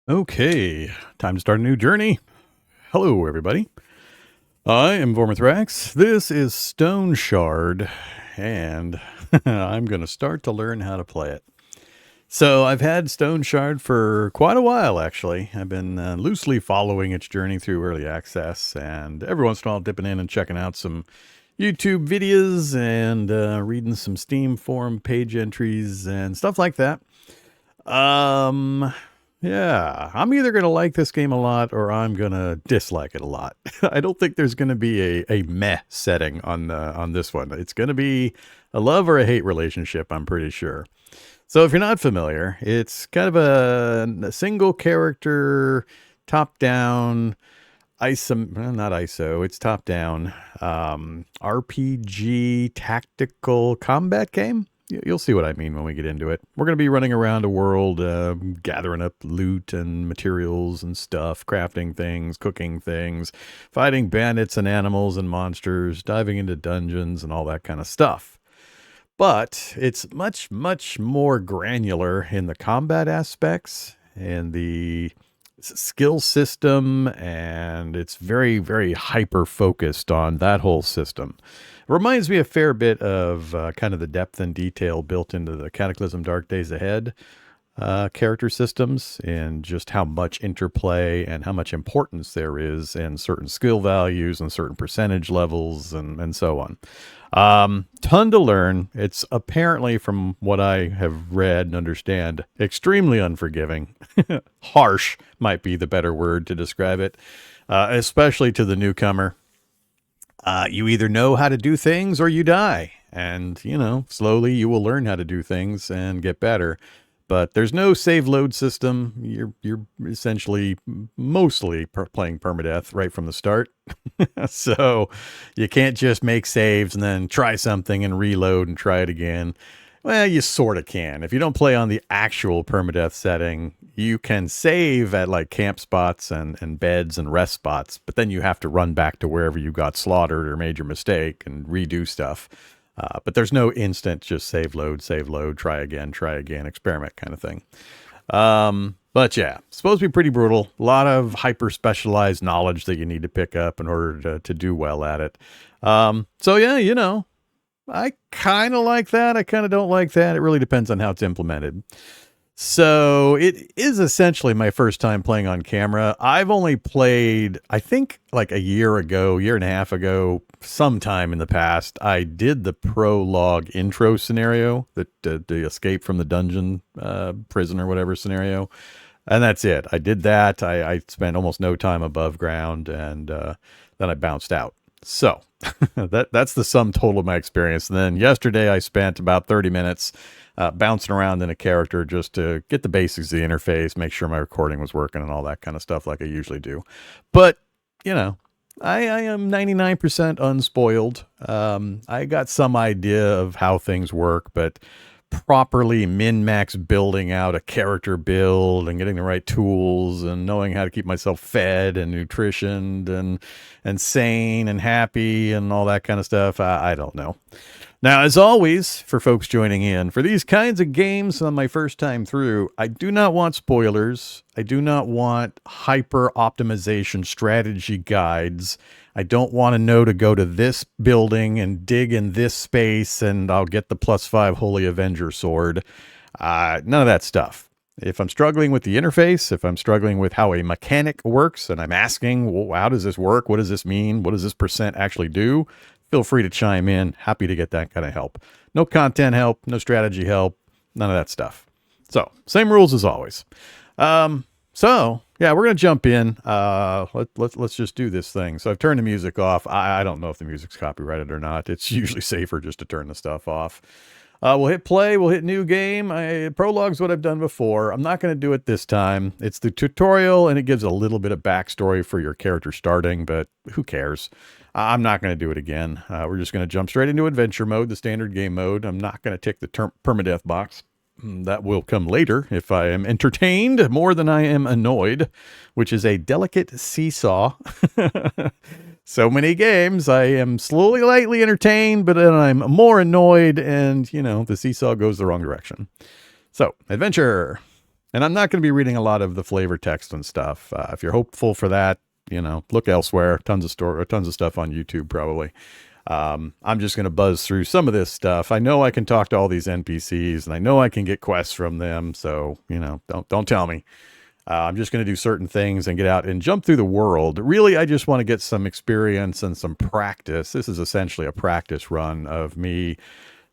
Okay, time to start a new journey. Hello, everybody. I am Vorm. This is Stoneshard, and I'm going to start to learn how to play it. So I've had Stoneshard for quite a while, actually. I've been loosely following its journey through early access, and every once in a while dipping in and checking out some YouTube videos and reading some Steam forum page entries and stuff like that. Um, yeah, I'm either going to like this game a lot or I'm going to dislike it a lot. I don't think there's going to be a meh setting on this one. It's going to be a love or a hate relationship, I'm pretty sure. So if you're not familiar, it's kind of a single character, top down, not ISO, it's top down, RPG tactical combat game. You'll see what I mean when we get into it. We're going to be running around a world, gathering up loot and materials and stuff, crafting things, cooking things, fighting bandits and animals and monsters, diving into dungeons and all that kind of stuff. But it's much, much more granular in the combat aspects and the skill system, and it's very, very hyper focused on that whole system. It reminds me a fair bit of kind of the depth and detail built into the Cataclysm Dark Days Ahead character systems, and just how much interplay and how much importance there is in certain skill values and certain percentage levels and so on. Ton to learn. It's apparently, from what I have read and understand, extremely unforgiving. Harsh might be the better word to describe it, especially to the newcomer. You either know how to do things or you die. And, slowly you will learn how to do things and get better. But there's no save load system. You're essentially mostly playing permadeath right from the start. So you can't just make saves and then try something and reload and try it again. Well, you sort of can. If you don't play on the actual permadeath setting, you can save at like camp spots and beds and rest spots, but then you have to run back to wherever you got slaughtered or made your mistake and redo stuff. But there's no instant just save load, try again, experiment kind of thing. But yeah, supposed to be pretty brutal. A lot of hyper specialized knowledge that you need to pick up in order to do well at it. So yeah, I kind of like that. I kind of don't like that. It really depends on how it's implemented. So it is essentially my first time playing on camera. I've only played, I think, like a year and a half ago, sometime in the past. I did the prologue intro scenario, the escape from the dungeon, prison or whatever scenario. And that's it. I did that. I spent almost no time above ground, and then I bounced out. So that's the sum total of my experience. And then yesterday I spent about 30 minutes bouncing around in a character just to get the basics of the interface, make sure my recording was working and all that kind of stuff like I usually do. But, I am 99% unspoiled. I got some idea of how things work, but properly min-max building out a character build and getting the right tools and knowing how to keep myself fed and nutritioned and sane and happy and all that kind of stuff, I don't know. Now, as always, for folks joining in, for these kinds of games on my first time through, I do not want spoilers. I do not want hyper optimization strategy guides. I don't want to know to go to this building and dig in this space and I'll get the +5 Holy Avenger sword. None of that stuff. If I'm struggling with the interface, if I'm struggling with how a mechanic works and I'm asking, well, how does this work? What does this mean? What does this percent actually do? Feel free to chime in. Happy to get that kind of help. No content help, no strategy help, none of that stuff. So, same rules as always. So yeah, we're gonna jump in. Let's just do this thing. So I've turned the music off. I don't know if the music's copyrighted or not. It's usually safer just to turn the stuff off. We'll hit play. We'll hit new game. Prologue's what I've done before. I'm not going to do it this time. It's the tutorial, and it gives a little bit of backstory for your character starting, but who cares? I'm not going to do it again. We're just going to jump straight into adventure mode, the standard game mode. I'm not going to tick the permadeath box. That will come later if I am entertained more than I am annoyed, which is a delicate seesaw. So many games, I am slowly, lightly entertained, but then I'm more annoyed, and, the seesaw goes the wrong direction. So, adventure. And I'm not going to be reading a lot of the flavor text and stuff. If you're hopeful for that, look elsewhere. Tons of stuff on YouTube probably. I'm just going to buzz through some of this stuff. I know I can talk to all these NPCs, and I know I can get quests from them. So don't tell me. I'm just going to do certain things and get out and jump through the world. Really, I just want to get some experience and some practice. This is essentially a practice run of me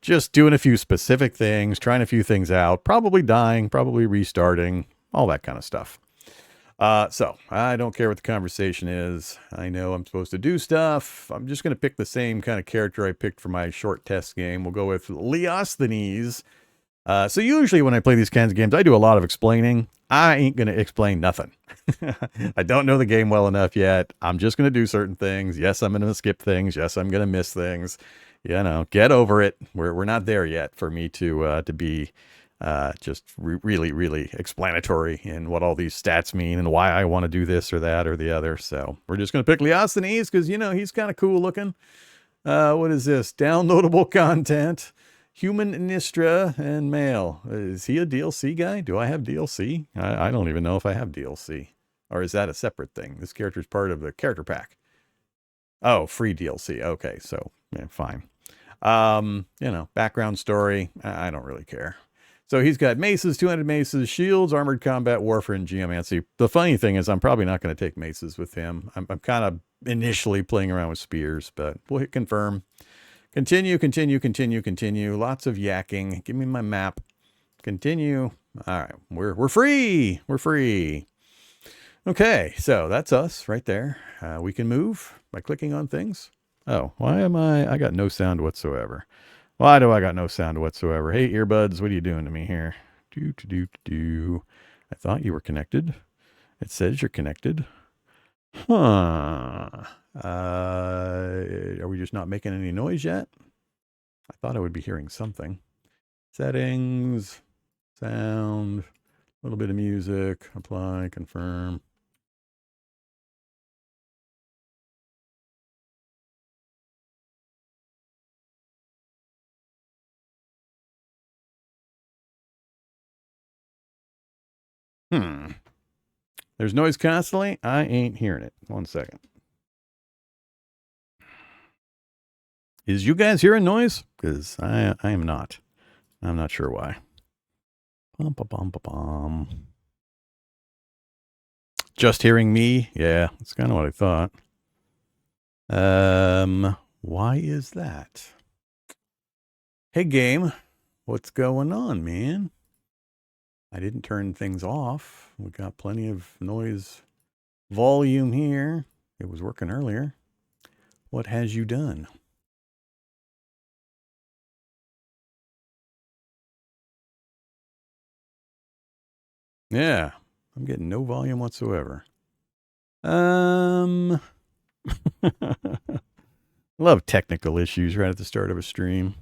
just doing a few specific things, trying a few things out, probably dying, probably restarting, all that kind of stuff. So I don't care what the conversation is. I know I'm supposed to do stuff. I'm just going to pick the same kind of character I picked for my short test game. We'll go with Leosthenes. So usually when I play these kinds of games, I do a lot of explaining. I ain't going to explain nothing. I don't know the game well enough yet. I'm just going to do certain things. Yes, I'm going to skip things. Yes, I'm going to miss things. Get over it. We're not there yet for me to be just really, really explanatory in what all these stats mean and why I want to do this or that or the other. So we're just going to pick Leosthenes because, he's kind of cool looking. What is this? Downloadable content. Human Nistra and male. Is he a DLC guy? Do I have DLC? I don't even know if I have DLC. Or is that a separate thing? This character is part of the character pack. Oh, free DLC. Okay, so yeah, fine. Background story. I don't really care. So he's got maces, 200 maces, shields, armored combat, warfare, and geomancy. The funny thing is I'm probably not going to take maces with him. I'm kind of initially playing around with spears, but we'll hit confirm. Continue. Lots of yakking. Give me my map. Continue. All right. We're free. We're free. Okay. So that's us right there. We can move by clicking on things. Oh, why am I got no sound whatsoever. Why do I got no sound whatsoever? Hey, earbuds, what are you doing to me here? I thought you were connected. It says you're connected. Huh. Are we just not making any noise yet? I thought I would be hearing something. Settings, sound, a little bit of music, apply, confirm. There's noise constantly. I ain't hearing it. 1 second. Is you guys hearing noise? Because I am not. I'm not sure why. Just hearing me? Yeah, that's kind of what I thought. Why is that? Hey, game. What's going on, man? I didn't turn things off. We got plenty of noise volume here. It was working earlier. What has you done? Yeah, I'm getting no volume whatsoever. Love technical issues right at the start of a stream.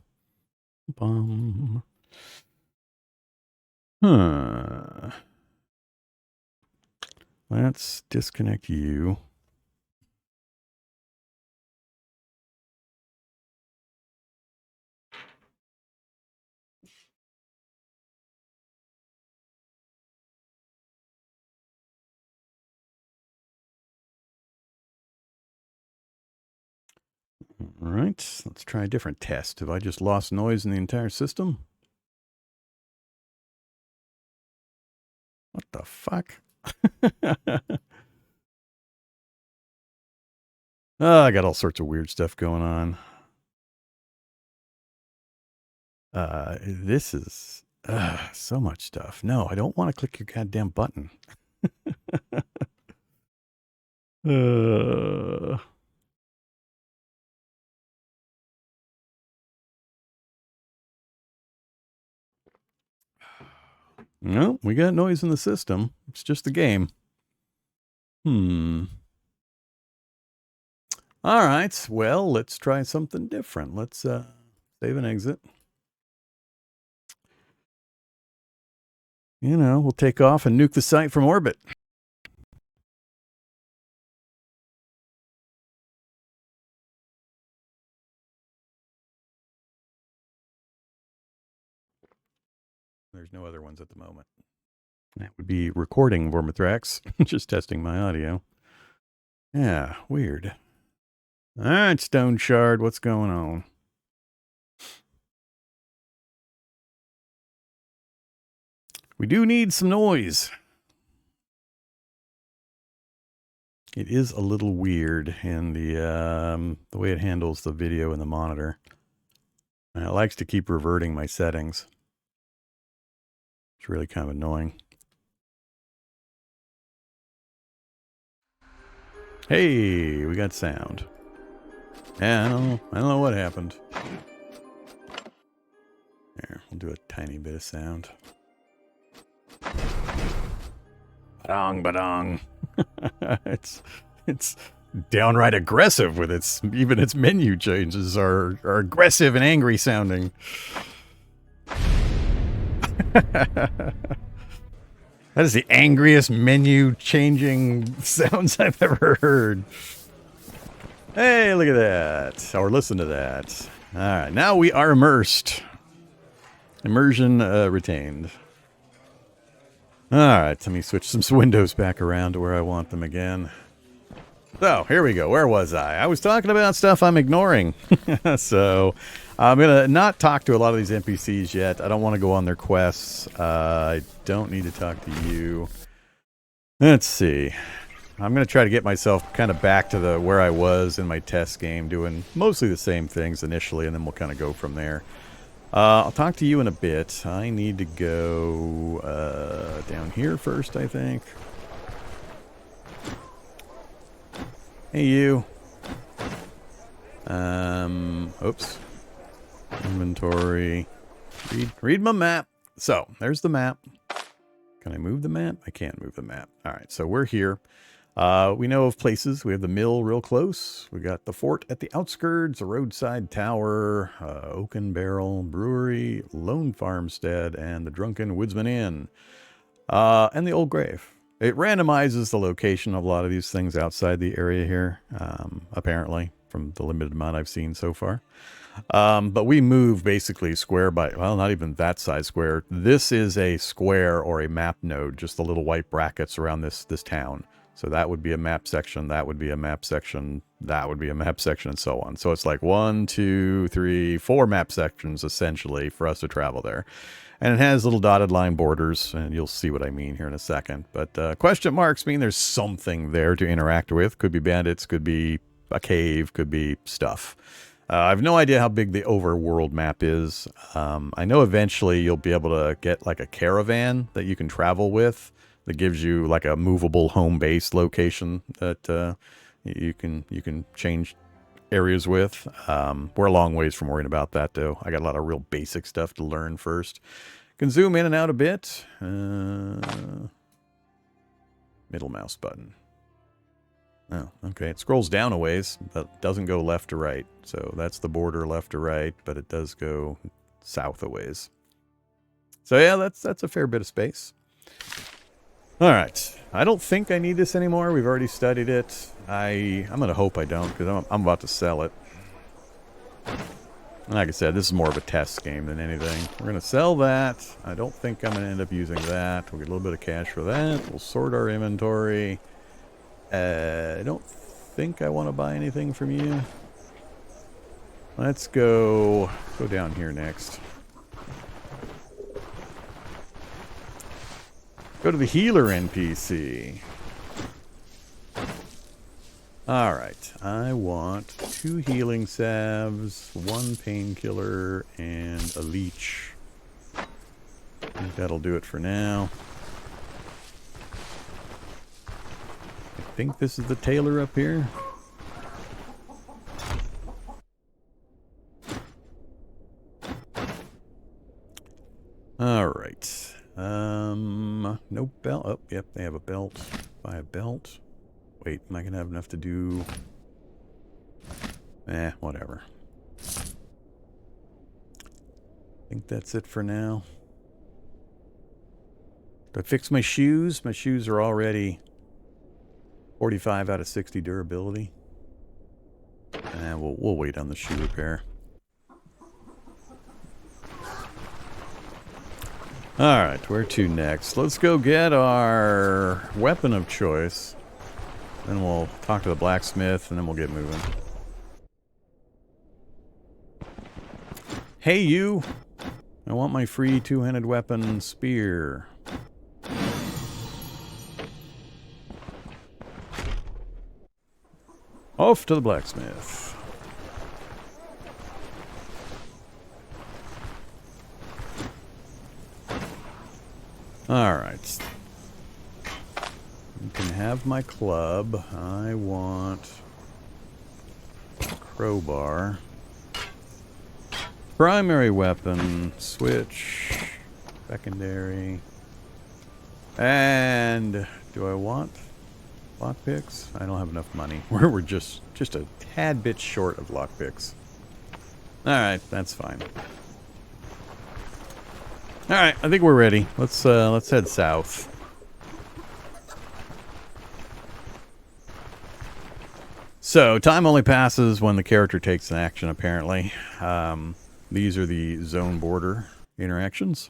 Let's disconnect you. All right, let's try a different test. Have I just lost noise in the entire system? What the fuck? Oh, I got all sorts of weird stuff going on. This is so much stuff. No, I don't want to click your goddamn button. No, we got noise in the system. It's just the game. All right. Well, let's try something different. Let's save and exit. We'll take off and nuke the site from orbit. There's no other ones at the moment. That would be recording Vormithrax. Just testing my audio. Yeah, weird. All right, Stoneshard, what's going on? We do need some noise. It is a little weird in the way it handles the video in the monitor. And it likes to keep reverting my settings. It's really kind of annoying. Hey, we got sound. Yeah, I don't know what happened. Here, we'll do a tiny bit of sound. Badong, badong. It's downright aggressive with even its menu changes are aggressive and angry sounding. That is the angriest menu changing sounds I've ever heard. Hey, look at that. Or listen to that. All right, now we are immersed. Immersion retained. All right, let me switch some windows back around to where I want them again. So, here we go. Where was I? I was talking about stuff I'm ignoring. So, I'm going to not talk to a lot of these NPCs yet. I don't want to go on their quests. I don't need to talk to you. Let's see. I'm going to try to get myself kind of back to where I was in my test game, doing mostly the same things initially, and then we'll kind of go from there. I'll talk to you in a bit. I need to go down here first, I think. Hey, you. Oops. Inventory. Read my map. So, there's the map. Can I move the map? I can't move the map. All right, so we're here. We know of places. We have the mill real close. We got the fort at the outskirts, a roadside tower, Oaken Barrel Brewery, Lone Farmstead, and the Drunken Woodsman Inn. And the Old Grave. It randomizes the location of a lot of these things outside the area here, apparently, from the limited amount I've seen so far. But we move basically square by, well, not even that size square. This is a square or a map node, just the little white brackets around this town. So that would be a map section, that would be a map section, that would be a map section, and so on. So it's like 1, 2, 3, 4 map sections, essentially, for us to travel there. And it has little dotted line borders, and you'll see what I mean here in a second. But question marks mean there's something there to interact with. Could be bandits, could be a cave, could be stuff. I have no idea how big the overworld map is. I know eventually you'll be able to get like a caravan that you can travel with that gives you like a movable home base location that you can change areas with. We're a long ways from worrying about that, though. I got a lot of real basic stuff to learn first. Can zoom in and out a bit. Middle mouse button. Oh, okay. It scrolls down a ways, but doesn't go left to right. So that's the border left to right, but it does go south a ways. So yeah, that's a fair bit of space. All right. I don't think I need this anymore. We've already studied it. I'm going to hope I don't, because I'm about to sell it. Like I said, this is more of a test game than anything. We're going to sell that. I don't think I'm going to end up using that. We'll get a little bit of cash for that. We'll sort our inventory. I don't think I want to buy anything from you. Let's go down here next. Go to the healer NPC. Alright, I want 2 healing salves, 1 painkiller, and a leech. I think that'll do it for now. I think this is the tailor up here. Alright. No belt. Oh, yep, they have a belt. Buy a belt. Wait, am I going to have enough to do... whatever. I think that's it for now. Do I fix my shoes? My shoes are already 45 out of 60 durability. We'll wait on the shoe repair. Alright, where to next? Let's go get our weapon of choice. Then we'll talk to the blacksmith, and then we'll get moving. Hey, you! I want my free two-handed weapon spear. Off to the blacksmith. Alright. You can have my club. I want crowbar. Primary weapon. Switch. Secondary. And do I want lockpicks? I don't have enough money. We're just a tad bit short of lockpicks. Alright, that's fine. Alright, I think we're ready. Let's head south. So, time only passes when the character takes an action, apparently. These are the zone border interactions.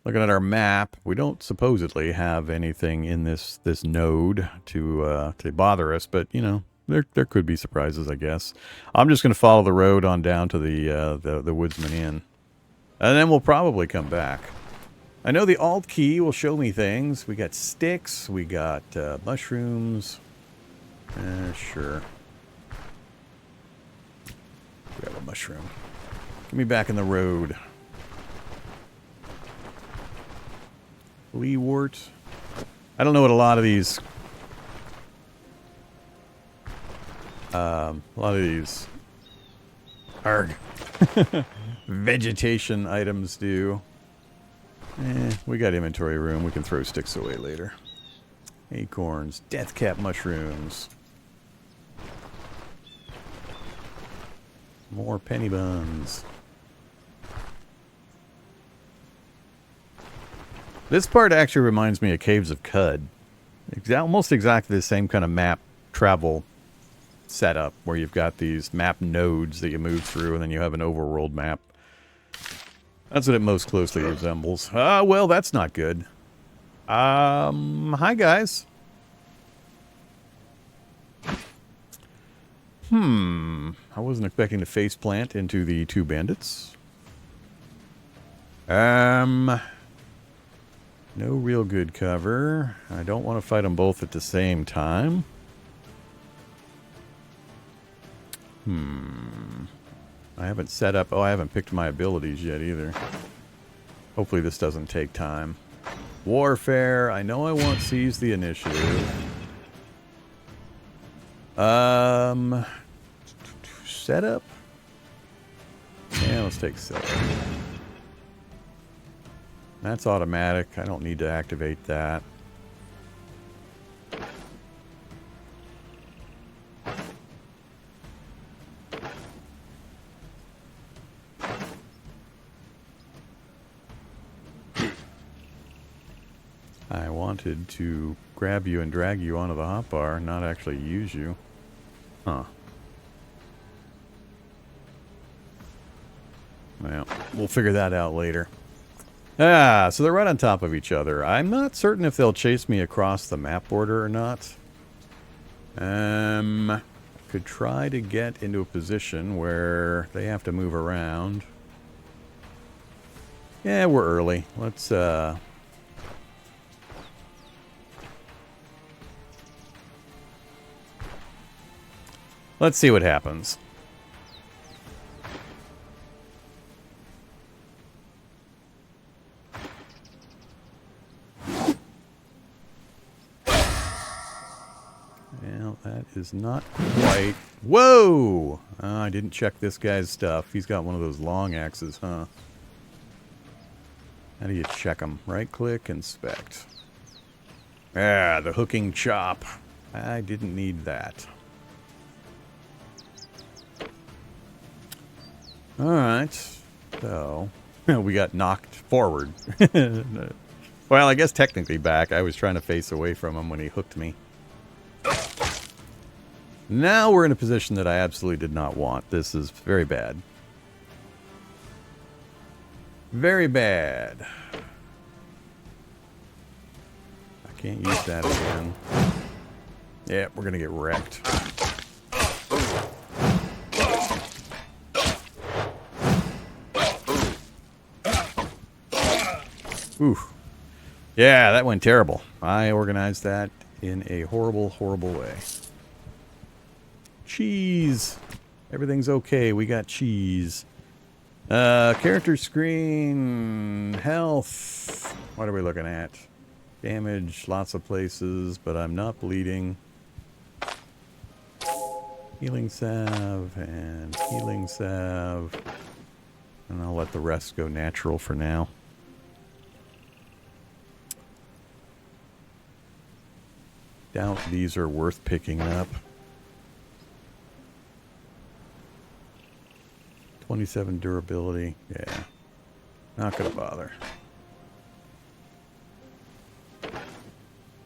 Looking at our map, we don't supposedly have anything in this node to bother us, but, you know, there could be surprises, I guess. I'm just going to follow the road on down to the Woodsman Inn. And then we'll probably come back. I know the Alt key will show me things. We got sticks. We got mushrooms. Sure. Grab a mushroom. Get me back in the road. Leewart. I don't know what a lot of these... Arg. Vegetation items do. We got inventory room. We can throw sticks away later. Acorns. Deathcap mushrooms. More penny buns. This part actually reminds me of Caves of Cud. Almost exactly the same kind of map travel setup where you've got these map nodes that you move through and then you have an overworld map. That's what it most closely resembles. Well, that's not good. Hi guys. I wasn't expecting to faceplant into the two bandits. No real good cover. I don't want to fight them both at the same time. I haven't set up... Oh, I haven't picked my abilities yet either. Hopefully this doesn't take time. Warfare. I know I want seize the initiative. Setup? Yeah, let's take setup. That's automatic. I don't need to activate that. I wanted to grab you and drag you onto the hotbar, not actually use you. Huh. Well, we'll figure that out later. So they're right on top of each other. I'm not certain if they'll chase me across the map border or not. Could try to get into a position where they have to move around. Yeah, we're early. Let's see what happens. Well, that is not quite... Whoa! I didn't check this guy's stuff. He's got one of those long axes, huh? How do you check them? Right-click, inspect. Ah, the hooking chop. I didn't need that. Alright. So, we got knocked forward. Well, I guess technically back. I was trying to face away from him when he hooked me. Now we're in a position that I absolutely did not want. This is very bad. Very bad. I can't use that again. Yeah, we're gonna get wrecked. Oof. Yeah, that went terrible. I organized that in a horrible, horrible way. Cheese. Everything's okay. We got cheese. Character screen. Health. What are we looking at? Damage, lots of places, but I'm not bleeding. Healing salve and healing salve. And I'll let the rest go natural for now. Doubt these are worth picking up. 27 durability. Yeah. Not gonna bother.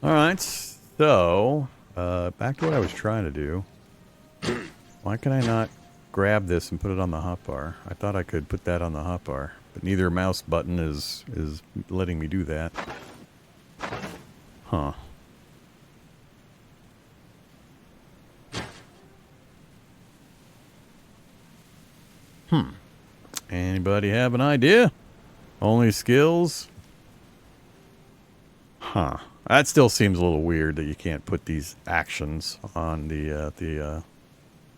Alright, so back to what I was trying to do. Why can I not grab this and put it on the hotbar? I thought I could put that on the hotbar, but neither mouse button is letting me do that. Huh. Anybody have an idea? Only skills? Huh. That still seems a little weird that you can't put these actions on the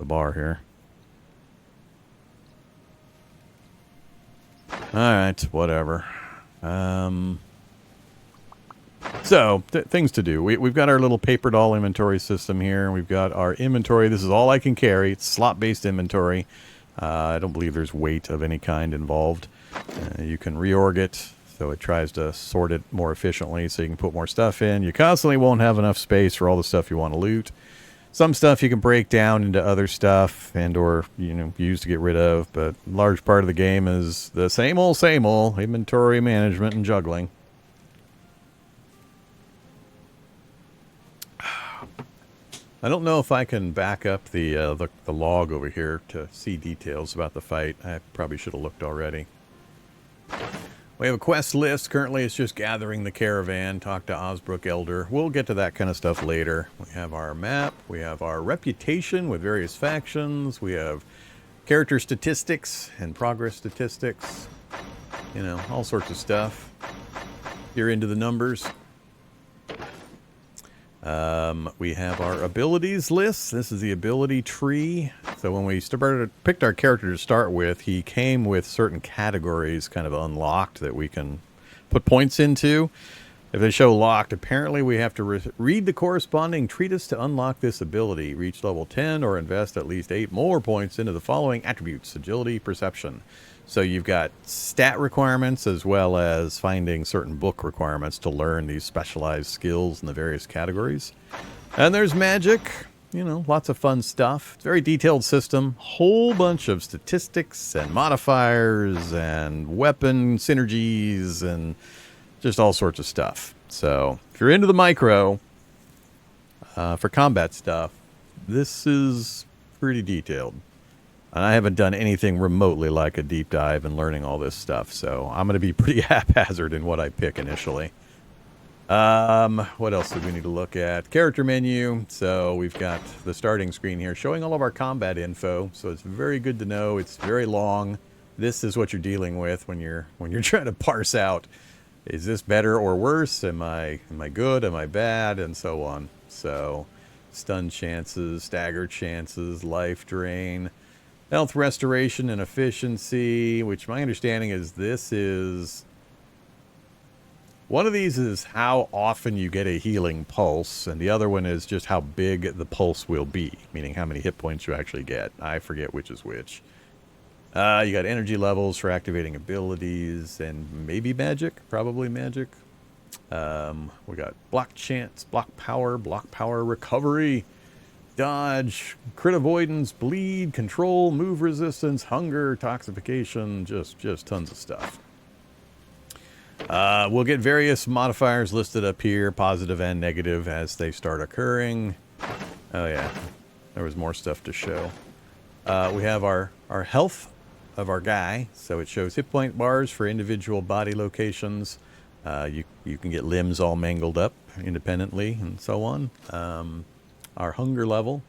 bar here. Alright, whatever. So, things to do. We've got our little paper doll inventory system here. We've got our inventory. This is all I can carry. It's slot-based inventory. I don't believe there's weight of any kind involved. You can reorg it, so it tries to sort it more efficiently so you can put more stuff in. You constantly won't have enough space for all the stuff you want to loot. Some stuff you can break down into other stuff and or, use to get rid of, but a large part of the game is the same old inventory management and juggling. I don't know if I can back up the log over here to see details about the fight. I probably should have looked already. We have a quest list. Currently, it's just gathering the caravan, talk to Osbrook Elder. We'll get to that kind of stuff later. We have our map. We have our reputation with various factions. We have character statistics and progress statistics. All sorts of stuff. You're into the numbers. We have our abilities list. This is the ability tree. So when we picked our character to start with, he came with certain categories kind of unlocked that we can put points into. If they show locked, apparently we have to read the corresponding treatise to unlock this ability. Reach level 10 or invest at least 8 more points into the following attributes: agility, perception. So you've got stat requirements as well as finding certain book requirements to learn these specialized skills in the various categories. And there's magic, lots of fun stuff. It's a very detailed system, whole bunch of statistics and modifiers and weapon synergies and just all sorts of stuff. So if you're into the micro for combat stuff, this is pretty detailed. And I haven't done anything remotely like a deep dive in learning all this stuff, so I'm going to be pretty haphazard in what I pick initially. What else do we need to look at? Character menu. So we've got the starting screen here showing all of our combat info. So it's very good to know. It's very long. This is what you're dealing with when you're trying to parse out, is this better or worse? Am I good? Am I bad? And so on. So stun chances, stagger chances, life drain. Health restoration and efficiency, which my understanding is this is... One of these is how often you get a healing pulse, and the other one is just how big the pulse will be, meaning how many hit points you actually get. I forget which is which. You got energy levels for activating abilities, and maybe magic, probably magic. We got block chance, block power recovery, dodge, crit avoidance, bleed, control, move resistance, hunger, toxification, just tons of stuff. We'll get various modifiers listed up here, positive and negative, as they start occurring. Oh yeah, there was more stuff to show. We have our health of our guy. So it shows hit point bars for individual body locations. You can get limbs all mangled up independently and so on. Our hunger level,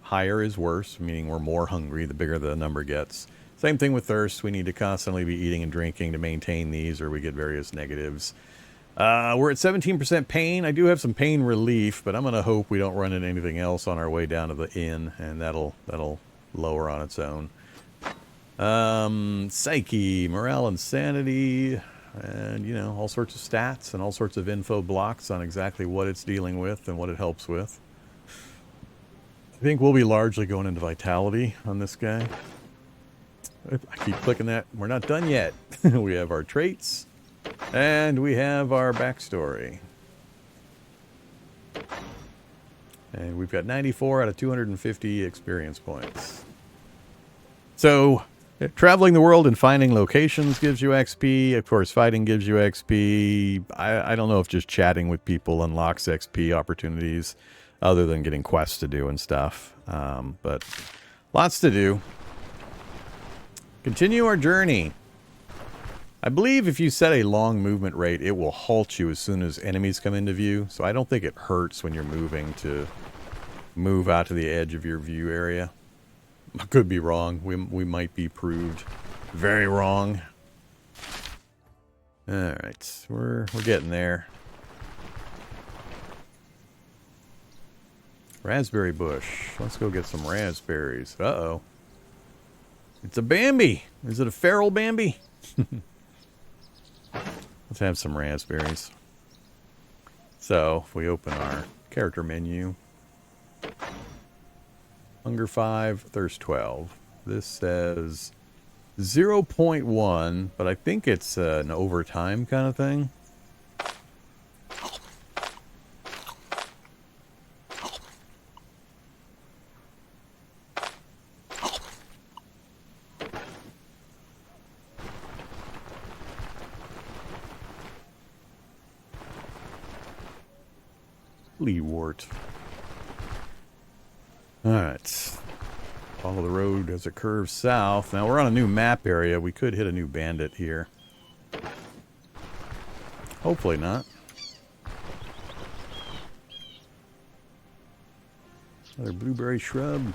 higher is worse, meaning we're more hungry the bigger the number gets. Same thing with thirst. We need to constantly be eating and drinking to maintain these, or we get various negatives. We're at 17% pain. I do have some pain relief, but I'm going to hope we don't run into anything else on our way down to the inn, and that'll lower on its own. Psyche, morale and sanity, and, you know, all sorts of stats and all sorts of info blocks on exactly what it's dealing with and what it helps with. I think we'll be largely going into vitality on this guy. I keep clicking that. We're not done yet. We have our traits. And we have our backstory. And we've got 94 out of 250 experience points. So, traveling the world and finding locations gives you XP. Of course, fighting gives you XP. I don't know if just chatting with people unlocks XP opportunities other than getting quests to do and stuff. But lots to do. Continue our journey. I believe if you set a long movement rate, it will halt you as soon as enemies come into view. So I don't think it hurts when you're moving to move out to the edge of your view area. I could be wrong. We might be proved very wrong. Alright, we're getting there. Raspberry bush. Let's go get some raspberries. Uh-oh. It's a Bambi. Is it a feral Bambi? Let's have some raspberries. So, if we open our character menu, hunger 5, thirst 12. This says 0.1, but I think it's an overtime kind of thing. Leewart. Alright. Follow the road as it curves south. Now we're on a new map area. We could hit a new bandit here. Hopefully not. Another blueberry shrub.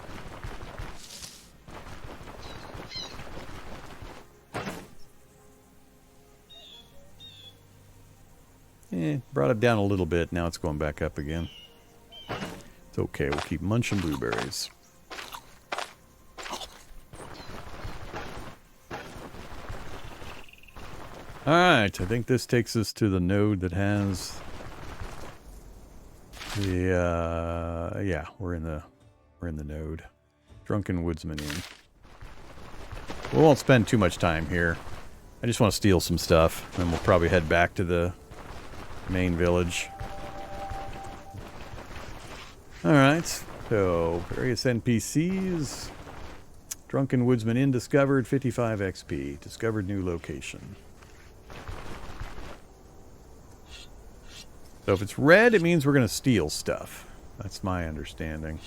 Brought it down a little bit. Now it's going back up again. It's okay. We'll keep munching blueberries. Alright, I think this takes us to the node that has the, yeah, we're in the node. Drunken Woodsman Inn. We won't spend too much time here. I just want to steal some stuff, and we'll probably head back to the main village. Alright, so various NPCs. Drunken Woodsman Inn discovered, 55 XP. Discovered new location. So if it's red, it means we're going to steal stuff. That's my understanding.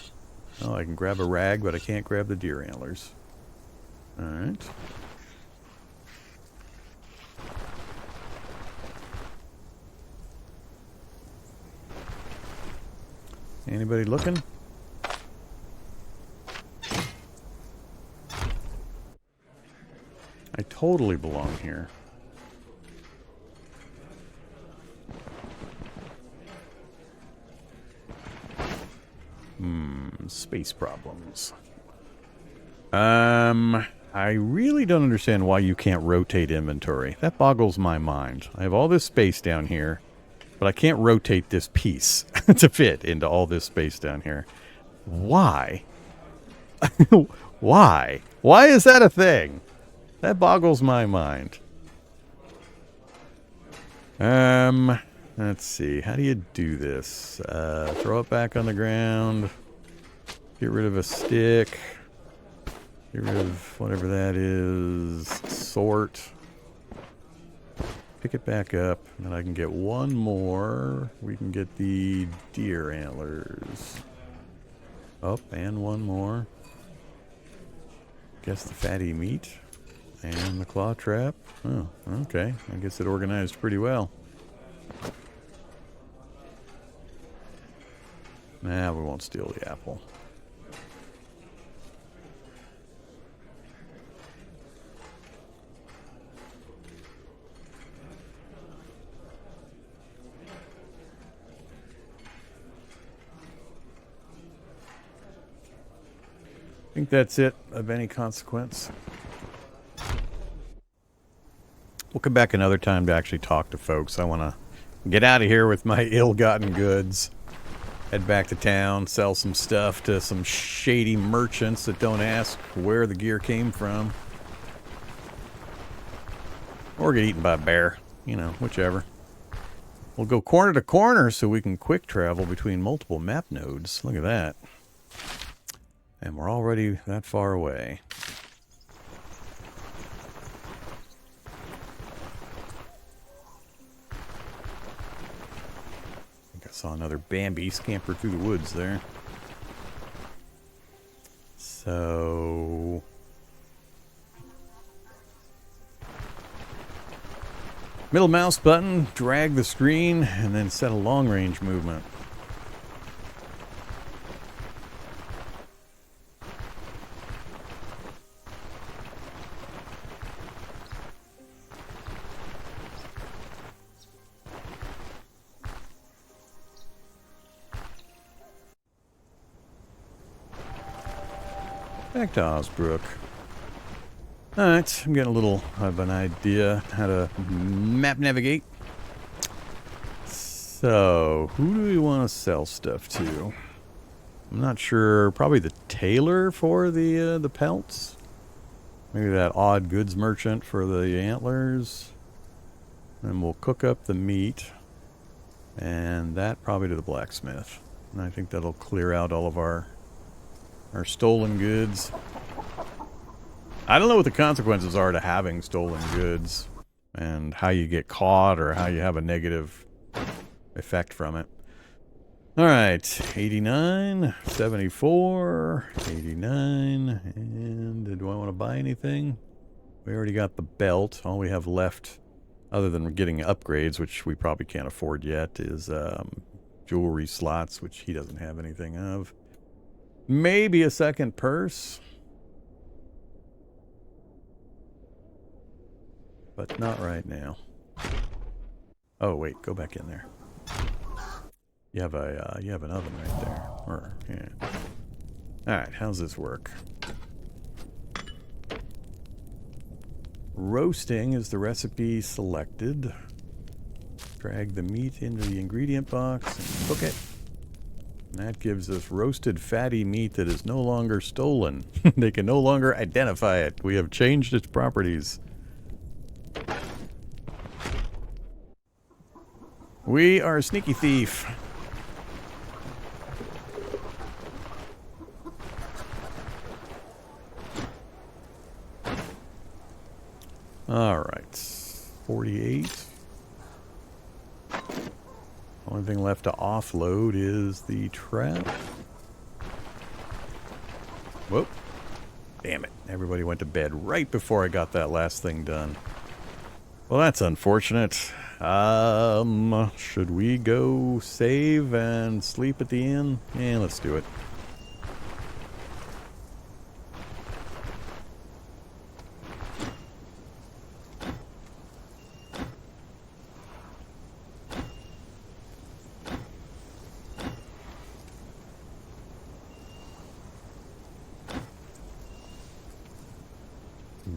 Oh, I can grab a rag, but I can't grab the deer antlers. Alright. Anybody looking? I totally belong here. Space problems. I really don't understand why you can't rotate inventory. That boggles my mind. I have all this space down here, but I can't rotate this piece to fit into all this space down here. Why? Why? Why is that a thing? That boggles my mind. Let's see. How do you do this? Throw it back on the ground. Get rid of a stick. Get rid of whatever that is. Sort. Pick it back up, and I can get one more. We can get the deer antlers. Oh, and one more. Guess the fatty meat. And the claw trap. Oh, okay. I guess it organized pretty well. Nah, we won't steal the apple. I think that's it of any consequence. We'll come back another time to actually talk to folks. I want to get out of here with my ill-gotten goods. Head back to town, sell some stuff to some shady merchants that don't ask where the gear came from. Or get eaten by a bear. You know, whichever. We'll go corner to corner so we can quick travel between multiple map nodes. Look at that. And we're already that far away. Saw another Bambi scamper through the woods there. So... middle mouse button, drag the screen, and then set a long-range movement. Back to Osbrook. Alright, I'm getting a little of an idea how to map navigate. So, who do we want to sell stuff to? I'm not sure. Probably the tailor for the pelts. Maybe that odd goods merchant for the antlers. And we'll cook up the meat. And that probably to the blacksmith. And I think that'll clear out all of our stolen goods. I don't know what the consequences are to having stolen goods and how you get caught or how you have a negative effect from it. Alright, 89, 74, 89, and do I want to buy anything? We already got the belt. All we have left, other than getting upgrades, which we probably can't afford yet, is jewelry slots, which he doesn't have anything of. Maybe a second purse. But not right now. Oh wait, go back in there. You have an oven right there. Or yeah. Alright, how's this work? Roasting is the recipe selected. Drag the meat into the ingredient box and cook it. And that gives us roasted fatty meat that is no longer stolen. They can no longer identify it. We have changed its properties. We are a sneaky thief. Alright. 48. Only thing left to offload is the trap. Whoop. Damn it. Everybody went to bed right before I got that last thing done. Well, that's unfortunate. Should we go save and sleep at the inn? Yeah, let's do it.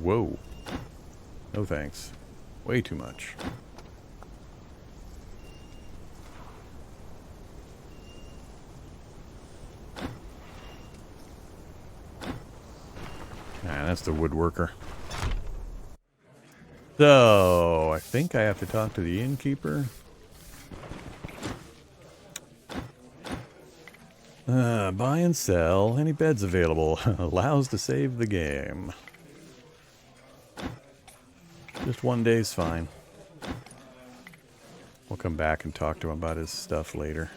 Whoa. No thanks. Way too much. That's the woodworker. So, I think I have to talk to the innkeeper. Buy and sell. Any beds available. Allows to save the game. Just one day's fine. We'll come back and talk to him about his stuff later.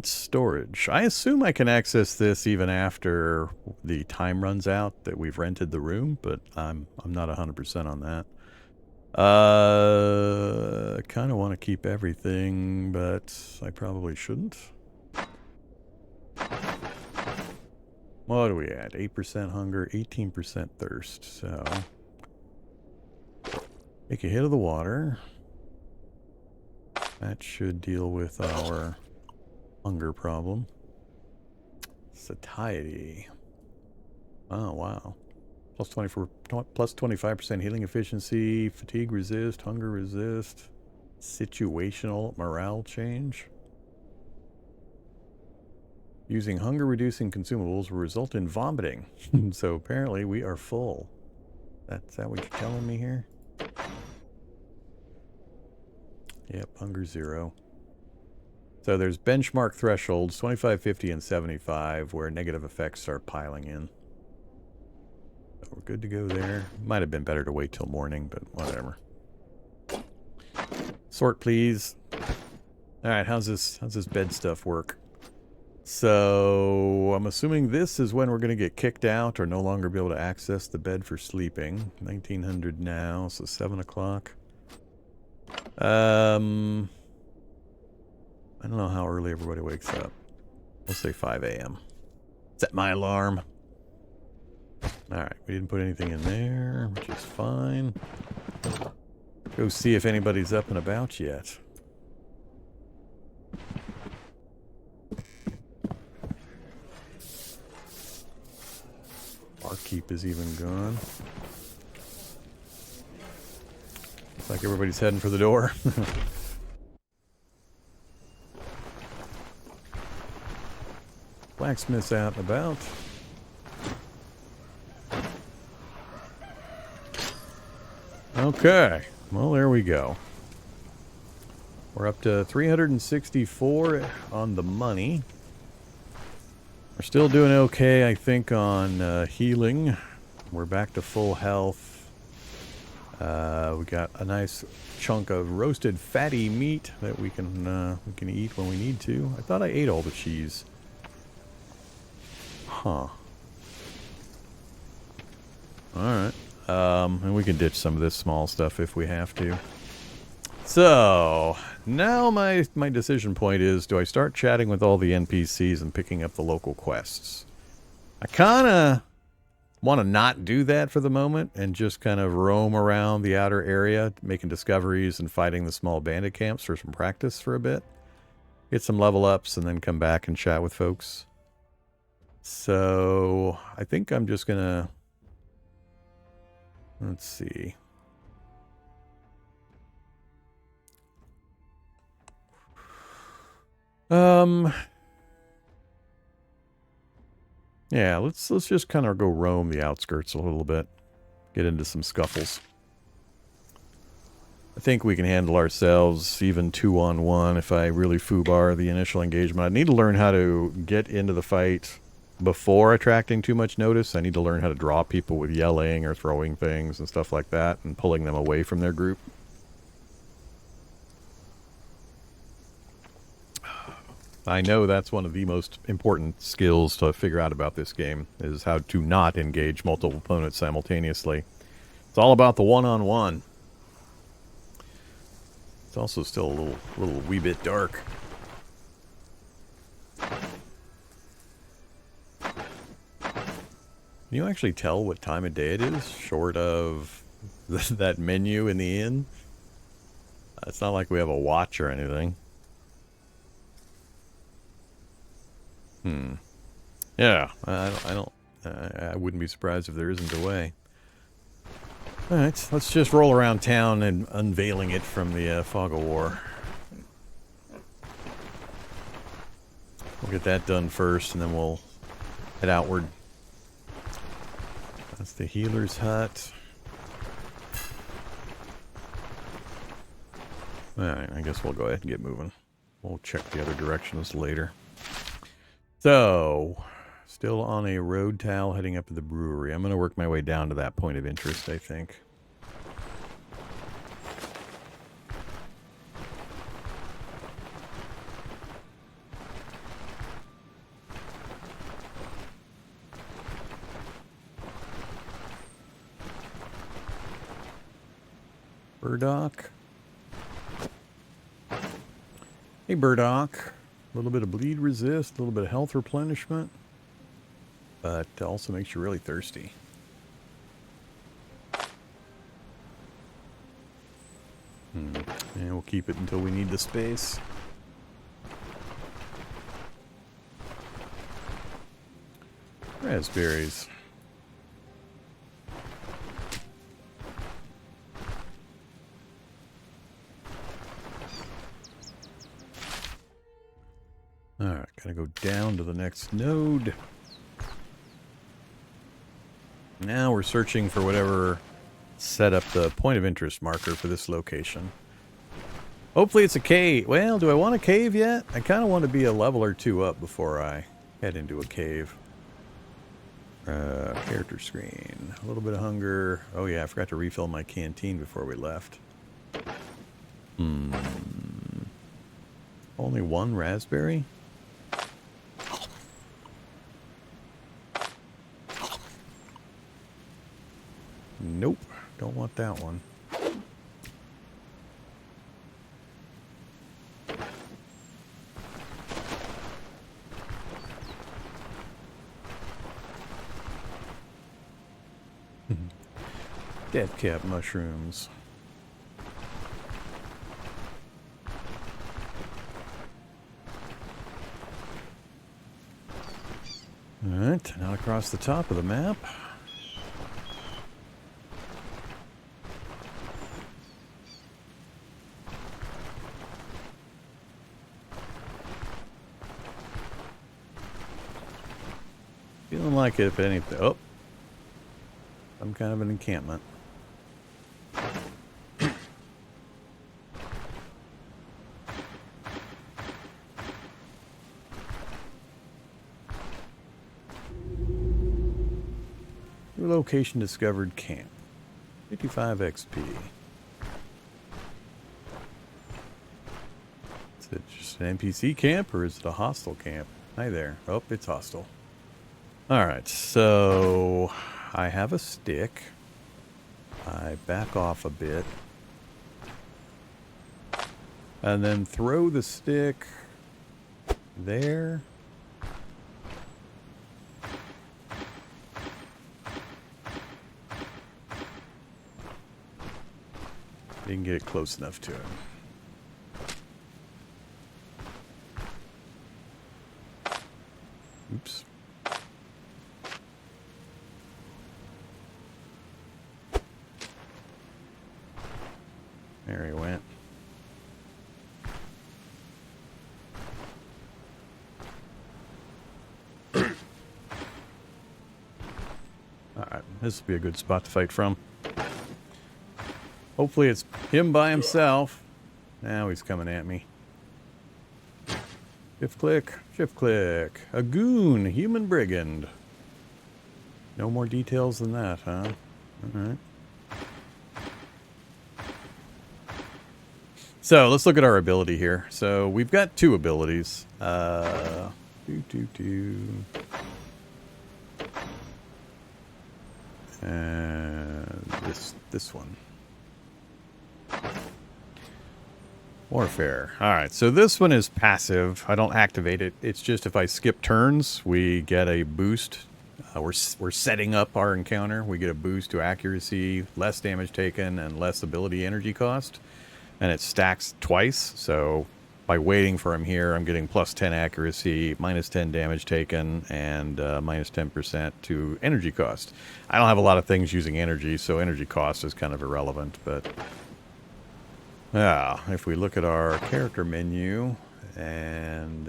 Alright, storage. I assume I can access this even after the time runs out that we've rented the room, but I'm not 100% on that. I kind of want to keep everything, but I probably shouldn't. What are we at? 8% hunger, 18% thirst. So, take a hit of the water. That should deal with our hunger problem. Satiety. Oh, wow. Plus 25% healing efficiency, fatigue resist, hunger resist, situational morale change. Using hunger-reducing consumables will result in vomiting. So apparently we are full. Is that what you're telling me here? Yep, hunger 0. So there's benchmark thresholds, 25, 50, and 75, where negative effects start piling in. So we're good to go there. Might have been better to wait till morning, but whatever. Sort, please. Alright, how's this bed stuff work? So, I'm assuming this is when we're going to get kicked out or no longer be able to access the bed for sleeping. 1900 now, so 7 o'clock. I don't know how early everybody wakes up. We'll say 5 a.m. Set my alarm. Alright, we didn't put anything in there, which is fine. Go see if anybody's up and about yet. Barkeep is even gone. Looks like everybody's heading for the door. Blacksmith's out and about. Okay, well there we go. We're up to 364 on the money. We're still doing okay, I think, on healing. We're back to full health. We got a nice chunk of roasted fatty meat that we can eat when we need to. I thought I ate all the cheese. Huh. Alright. And we can ditch some of this small stuff if we have to. So, now my decision point is, do I start chatting with all the NPCs and picking up the local quests? I kind of want to not do that for the moment and just kind of roam around the outer area, making discoveries and fighting the small bandit camps for some practice for a bit. Get some level ups and then come back and chat with folks. So, I think I'm just going to... Let's see. Yeah, let's just kind of go roam the outskirts a little bit. Get into some scuffles. I think we can handle ourselves even 2-on-1 if I really foobar the initial engagement. I need to learn how to get into the fight before attracting too much notice. I need to learn how to draw people with yelling or throwing things and stuff like that and pulling them away from their group. I know that's one of the most important skills to figure out about this game, is how to not engage multiple opponents simultaneously. It's all about the one-on-one. It's also still a little wee bit dark. Can you actually tell what time of day it is, short of that menu in the inn? It's not like we have a watch or anything. Yeah, I wouldn't be surprised if there isn't a way. Alright, let's just roll around town and unveiling it from the fog of war. We'll get that done first, and then we'll head outward. That's the healer's hut. Alright, I guess we'll go ahead and get moving. We'll check the other directions later. So, still on a road towel heading up to the brewery. I'm going to work my way down to that point of interest, I think. Burdock. Hey, Burdock. A little bit of bleed resist, a little bit of health replenishment, but also makes you really thirsty. And we'll keep it until we need the space. Raspberries. Alright, gotta go down to the next node. Now we're searching for whatever set up the point of interest marker for this location. Hopefully it's a cave. Well, do I want a cave yet? I kind of want to be a level or two up before I head into a cave. Character screen. A little bit of hunger. Oh yeah, I forgot to refill my canteen before we left. Only one raspberry? Nope, don't want that one. Death cap mushrooms. Alright, now across the top of the map. Feeling like if anything, oh, some kind of an encampment. New location discovered, camp. 55 XP. Is it just an NPC camp or is it a hostile camp? Hi there. Oh, it's hostile. Alright, so I have a stick. I back off a bit. And then throw the stick there. Didn't get it close enough to him. Oops. There he went. Alright, this will be a good spot to fight from. Hopefully it's him by himself. Now he's coming at me. Shift click, shift click. A goon, human brigand. No more details than that, huh? Alright. So let's look at our ability here. So we've got two abilities. And this one. Warfare. Alright, so this one is passive. I don't activate it. It's just if I skip turns, we get a boost. We're setting up our encounter. We get a boost to accuracy, less damage taken, and less ability energy cost. And it stacks twice, so by waiting for him here, I'm getting plus 10 accuracy, minus 10 damage taken, and minus 10% to energy cost. I don't have a lot of things using energy, so energy cost is kind of irrelevant, but... yeah, if we look at our character menu and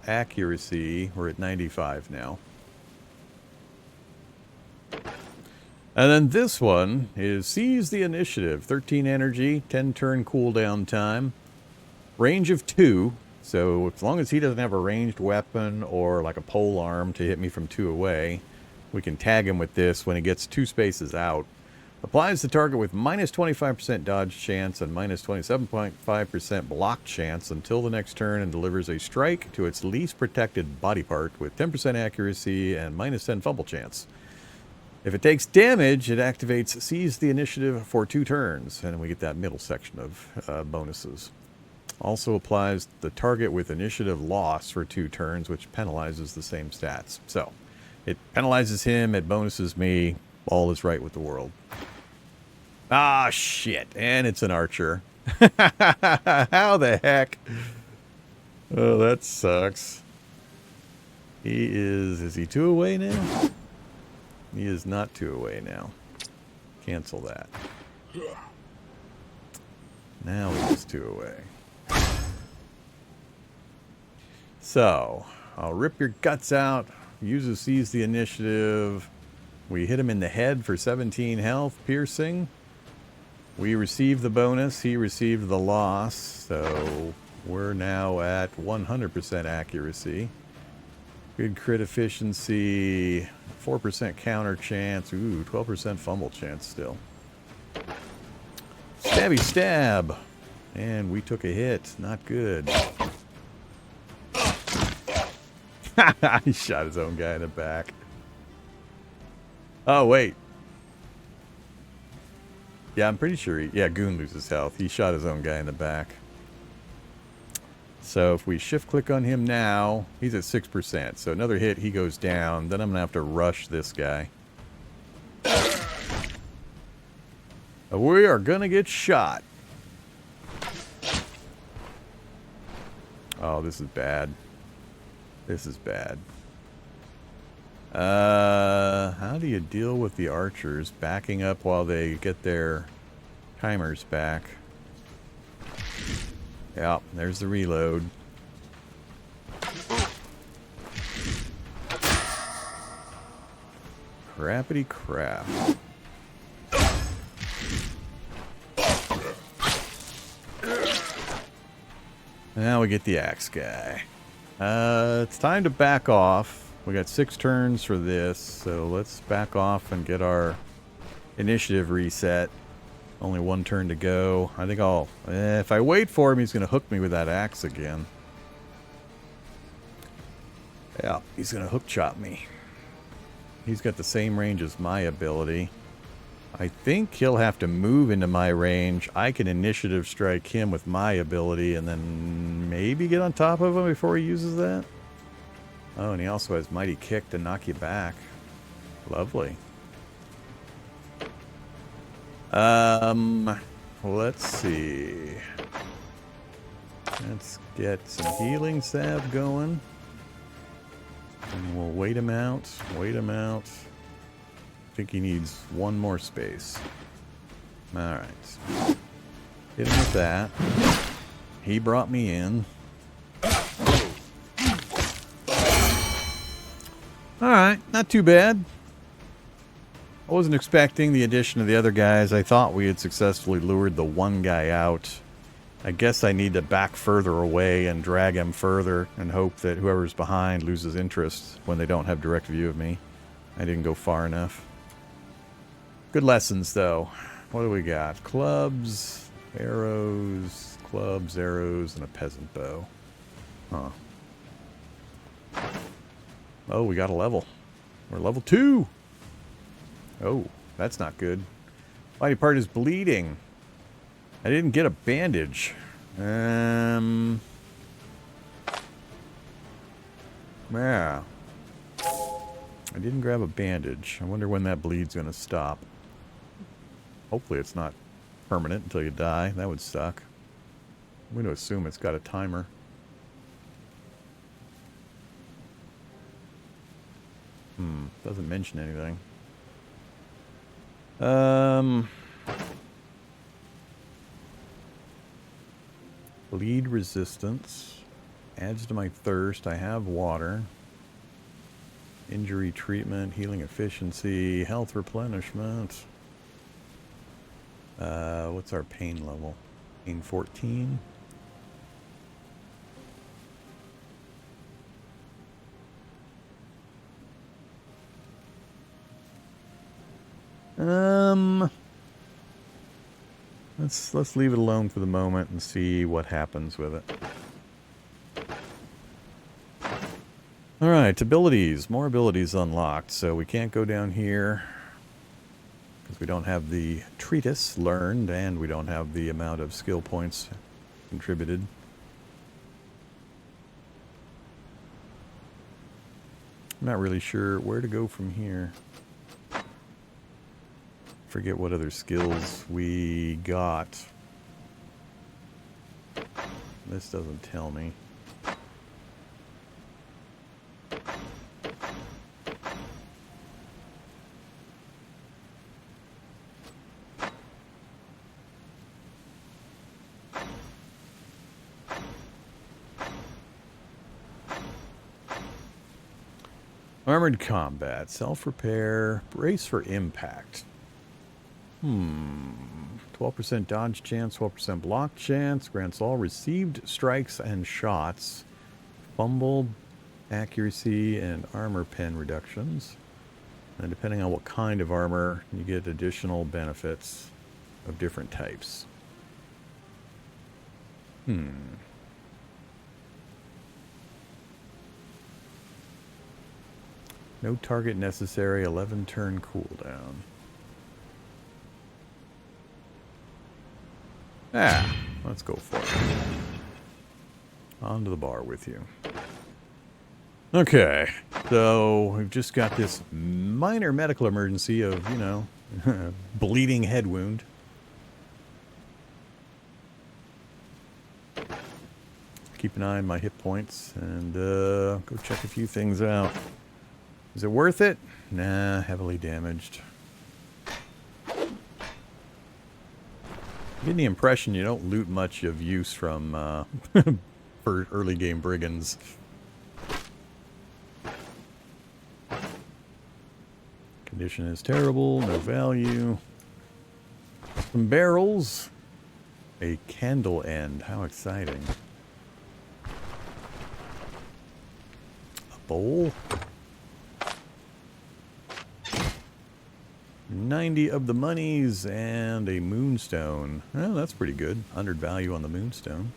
accuracy, we're at 95 now. And then this one is Seize the Initiative. 13 energy, 10 turn cooldown time. Range of 2. So as long as he doesn't have a ranged weapon or like a pole arm to hit me from 2 away, we can tag him with this when he gets 2 spaces out. Applies the target with minus 25% dodge chance and minus 27.5% block chance until the next turn and delivers a strike to its least protected body part with 10% accuracy and minus 10 fumble chance. If it takes damage, it activates Seize the Initiative for 2 turns, and we get that middle section of bonuses. Also applies the target with initiative loss for 2 turns, which penalizes the same stats. So, it penalizes him, it bonuses me, all is right with the world. Ah, shit, and it's an archer. How the heck? Oh, that sucks. Is he 2 away now? He is not 2 away now. Cancel that. Now he's 2 away. So, I'll rip your guts out. Uses Seize the Initiative. We hit him in the head for 17 health, piercing. We received the bonus. He received the loss. So, we're now at 100% accuracy. Good crit efficiency. 4% counter chance. Ooh, 12% fumble chance still. Stabby stab. And we took a hit. Not good. He shot his own guy in the back. Oh, wait. Yeah, I'm pretty sure yeah, Goon loses health. He shot his own guy in the back. So if we shift click on him now, he's at 6%. So another hit, he goes down. Then I'm going to have to rush this guy. We are going to get shot. Oh, this is bad. This is bad. How do you deal with the archers backing up while they get their timers back? Yeah, there's the reload. Crappity crap. Now we get the axe guy. It's time to back off. We got 6 turns for this, so let's back off and get our initiative reset. Only 1 turn to go. I think I'll... if I wait for him, he's going to hook me with that axe again. Yeah, he's going to hook chop me. He's got the same range as my ability. I think he'll have to move into my range. I can initiative strike him with my ability and then maybe get on top of him before he uses that. Oh, and he also has Mighty Kick to knock you back. Lovely. Let's see. Let's get some healing salve going. And we'll wait him out. Wait him out. I think he needs 1 more space. Alright. Hit him with that. He brought me in. Alright, not too bad. I wasn't expecting the addition of the other guys. I thought we had successfully lured the one guy out. I guess I need to back further away and drag him further and hope that whoever's behind loses interest when they don't have direct view of me. I didn't go far enough. Good lessons, though. What do we got? Clubs, arrows, and a peasant bow. Huh. Oh, we got a level. We're level 2. Oh, that's not good. Mighty part is bleeding. I didn't get a bandage. Yeah. I didn't grab a bandage. I wonder when that bleed's going to stop. Hopefully it's not permanent until you die. That would suck. I'm going to assume it's got a timer. Doesn't mention anything. Bleed resistance. Adds to my thirst. I have water. Injury treatment. Healing efficiency. Health replenishment. What's our pain level? Pain 14. Let's leave it alone for the moment and see what happens with it. Alright, abilities. More abilities unlocked, so we can't go down here. Because we don't have the treatise learned, and we don't have the amount of skill points contributed. I'm not really sure where to go from here. Forget what other skills we got. This doesn't tell me. Armored combat, self-repair, brace for impact. 12% dodge chance, 12% block chance, grants all received strikes and shots, fumble, accuracy, and armor pen reductions. And depending on what kind of armor, you get additional benefits of different types. No target necessary, 11 turn cooldown. Let's go for it. On to the bar with you. Okay, so we've just got this minor medical emergency of, you know, bleeding head wound. Keep an eye on my hit points and go check a few things out. Is it worth it? Nah, heavily damaged. Getting the impression you don't loot much of use from for early game brigands. Condition is terrible, no value. Some barrels. A candle end, how exciting. A bowl. 90 of the monies and a moonstone. Well, that's pretty good. 100 value on the moonstone.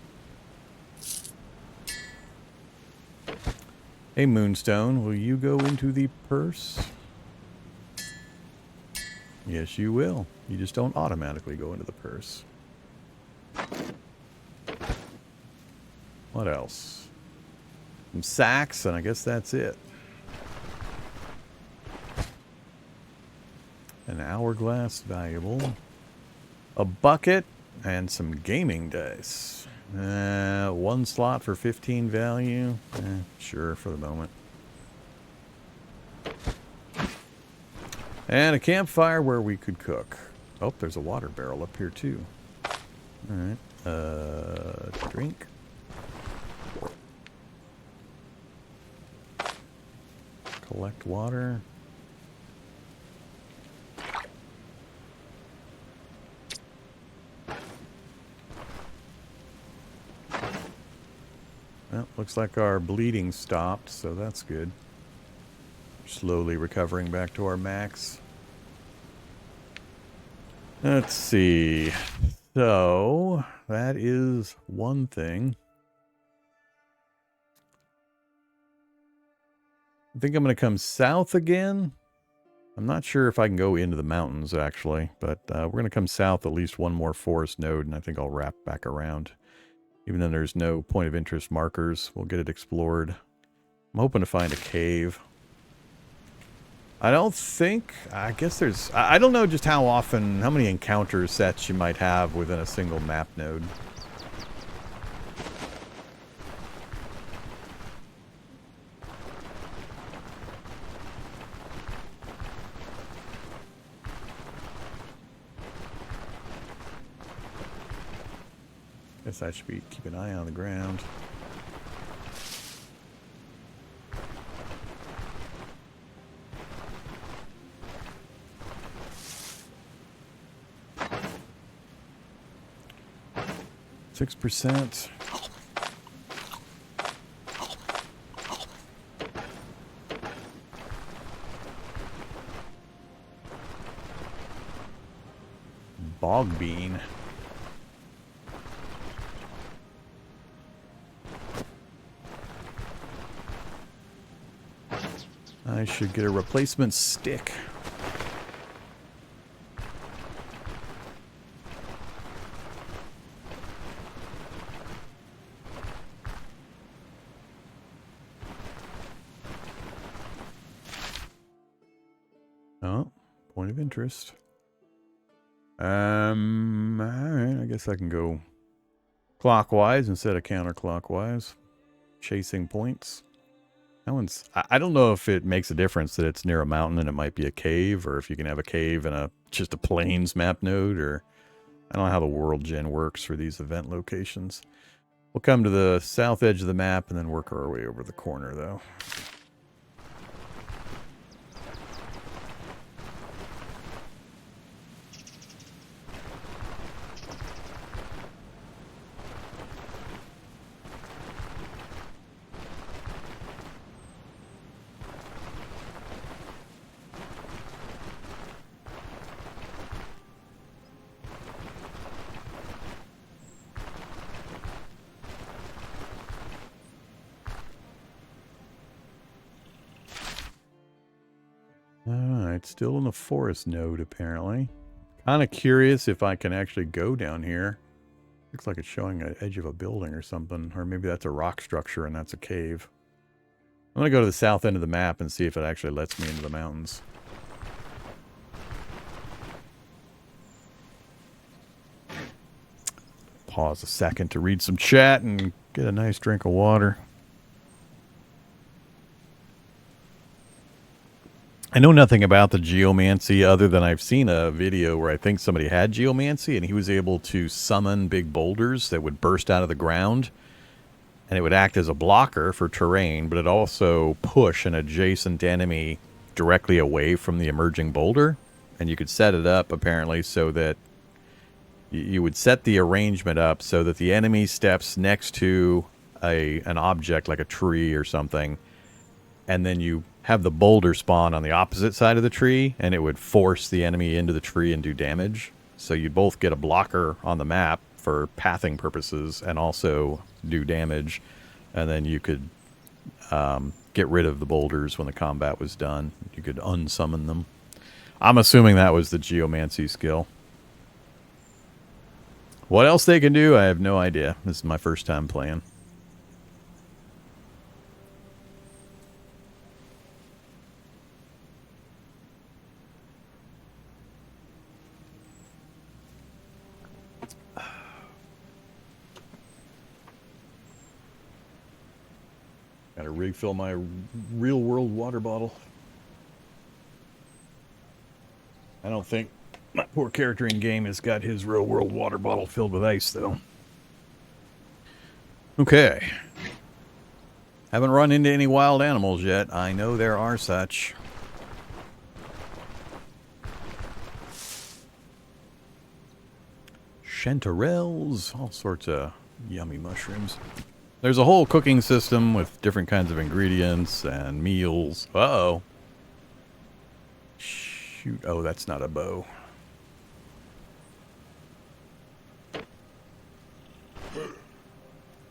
A moonstone. Will you go into the purse? Yes, you will. You just don't automatically go into the purse. What else? Some sacks, and I guess that's it. An hourglass, valuable. A bucket and some gaming dice. One slot for 15 value. Sure, for the moment. And a campfire where we could cook. Oh, there's a water barrel up here too. Alright. Drink. Collect water. Well, looks like our bleeding stopped, so that's good. Slowly recovering back to our max. Let's see. So, that is one thing. I think I'm going to come south again. I'm not sure if I can go into the mountains, actually, but we're going to come south at least one more forest node, and I think I'll wrap back around. Even though there's no point of interest markers, we'll get it explored. I'm hoping to find a cave. I don't think, I guess there's, I don't know just how often, how many encounter sets you might have within a single map node. Guess I should be keep an eye on the ground. %. Bog bean. I should get a replacement stick. Oh, point of interest. Alright, I guess I can go clockwise instead of counterclockwise. Chasing points. That one's... I don't know if it makes a difference that it's near a mountain and it might be a cave, or if you can have a cave and just a plains map node, or... I don't know how the world gen works for these event locations. We'll come to the south edge of the map and then work our way over the corner, though. Alright, still in the forest node, apparently. Kind of curious if I can actually go down here. Looks like it's showing an edge of a building or something. Or maybe that's a rock structure and that's a cave. I'm going to go to the south end of the map and see if it actually lets me into the mountains. Pause a second to read some chat and get a nice drink of water. I know nothing about the geomancy other than I've seen a video where I think somebody had geomancy and he was able to summon big boulders that would burst out of the ground, and it would act as a blocker for terrain, but it also push an adjacent enemy directly away from the emerging boulder. And you could set it up apparently so that you would set the arrangement up so that the enemy steps next to an object like a tree or something, and then you have the boulder spawn on the opposite side of the tree, and it would force the enemy into the tree and do damage. So you'd both get a blocker on the map for pathing purposes and also do damage. And then you could get rid of the boulders when the combat was done. You could unsummon them. I'm assuming that was the geomancy skill. What else they can do, I have no idea. This is my first time playing. Gotta refill my real-world water bottle. I don't think my poor character in game has got his real-world water bottle filled with ice, though. Okay. Haven't run into any wild animals yet. I know there are such. Chanterelles, all sorts of yummy mushrooms. There's a whole cooking system with different kinds of ingredients and meals. Uh-oh. Shoot. Oh, that's not a bow.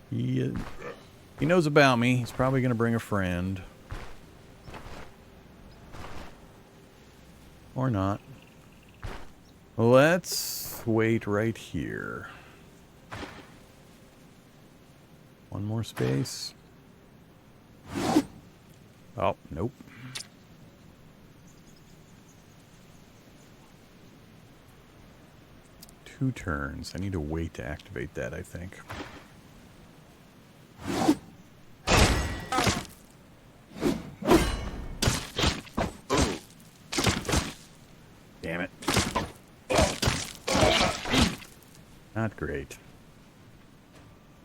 He knows about me. He's probably going to bring a friend. Or not. Let's wait right here. One more space. Oh, nope. Two turns. I need to wait to activate that, I think. Damn it. Not great.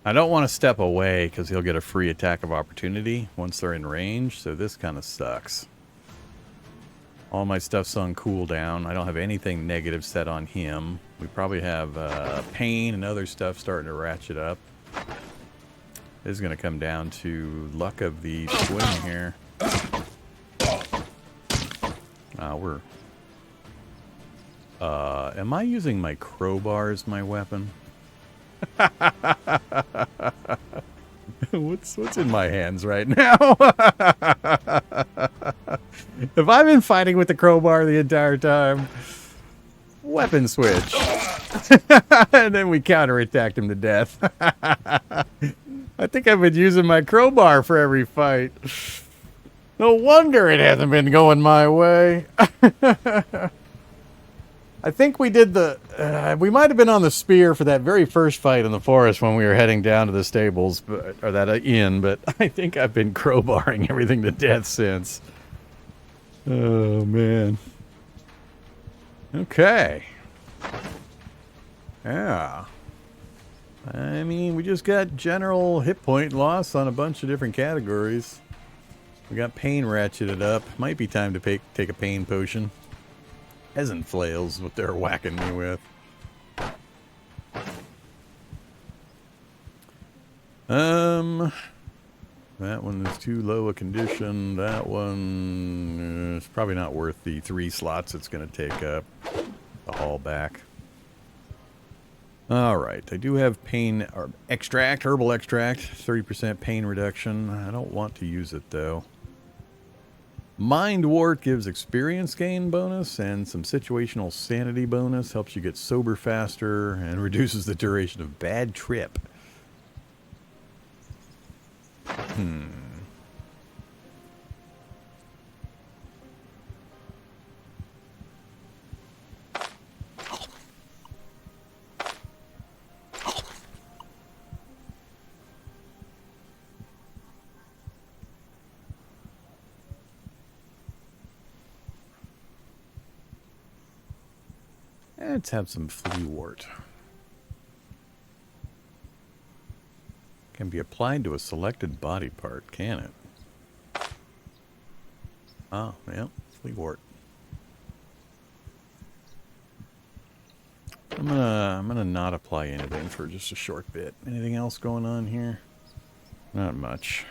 I don't want to step away because he'll get a free attack of opportunity once they're in range, so this kind of sucks. All my stuff's on cooldown. I don't have anything negative set on him. We probably have pain and other stuff starting to ratchet up. This is going to come down to luck of the swing here. Am I using my crowbar as my weapon? What's in my hands right now? Have I been fighting with the crowbar the entire time? Weapon switch. And then we counterattacked him to death. I think I've been using my crowbar for every fight. No wonder it hasn't been going my way. I think we did we might have been on the spear for that very first fight in the forest when we were heading down to the stables, or that inn, but I think I've been crowbarring everything to death since. Oh, man. Okay. Yeah. I mean, we just got general hit point loss on a bunch of different categories. We got pain ratcheted up. Might be time to take a pain potion. Peasant flails, what they're whacking me with. That one is too low a condition. That one is probably not worth the 3 slots it's going to take up. The haul back. Alright, I do have pain or extract, herbal extract, 30% pain reduction. I don't want to use it though. Mind Wart gives experience gain bonus and some situational sanity bonus. Helps you get sober faster and reduces the duration of bad trip. Let's have some flea wart. Can be applied to a selected body part, can it? Oh, yeah, flea wart. I'm gonna not apply anything for just a short bit. Anything else going on here? Not much.